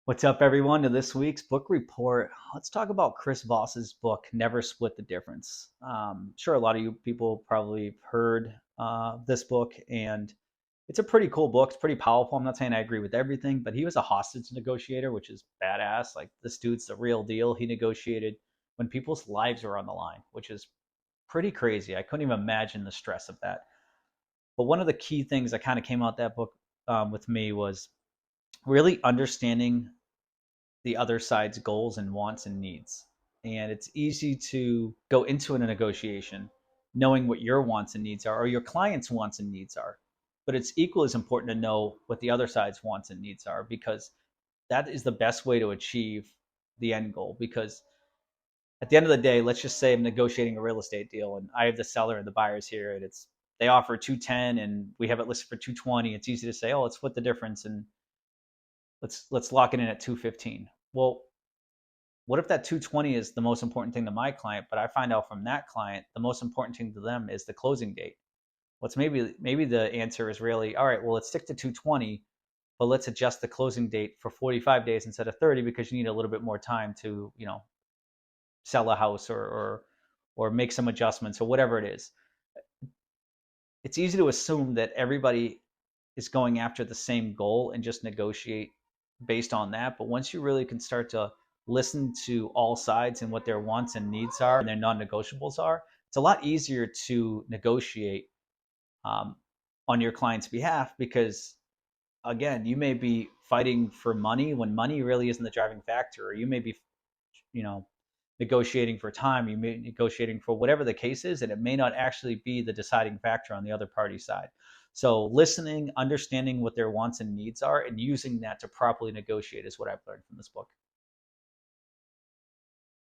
What's up, everyone, to this week's book report. Let's talk about Chris Voss's book, Never Split the Difference. Sure, a lot of you people probably heard this book, and it's a pretty cool book. It's pretty powerful. I'm not saying I agree with everything, but he was a hostage negotiator, which is badass. Like, this dude's the real deal. He negotiated when people's lives were on the line, which is pretty crazy. I couldn't even imagine the stress of that. But one of the key things that kind of came out that book with me was really understanding the other side's goals and wants and needs. And it's easy to go into a negotiation knowing what your wants and needs are or your client's wants and needs are. But it's equally as important to know what the other side's wants and needs are, because that is the best way to achieve the end goal. Because at the end of the day, let's just say I'm negotiating a real estate deal and I have the seller and the buyers here, and it's they offer 210 and we have it listed for 220. It's easy to say, oh, let's split the difference and let's lock it in at 215. Well, what if that 220 is the most important thing to my client, but I find out from that client the most important thing to them is the closing date? What's maybe the answer is really, all right, well, let's stick to 220, but let's adjust the closing date for 45 days instead of 30 because you need a little bit more time to, sell a house or make some adjustments or whatever it is. It's easy to assume that everybody is going after the same goal and just negotiate based on that. But once you really can start to listen to all sides and what their wants and needs are and their non-negotiables are, it's a lot easier to negotiate um, on your client's behalf, because again, you may be fighting for money when money really isn't the driving factor, or you may be, you know, negotiating for time, you may be negotiating for whatever the case is, and it may not actually be the deciding factor on the other party's side. So listening, understanding what their wants and needs are, and using that to properly negotiate is what I've learned from this book.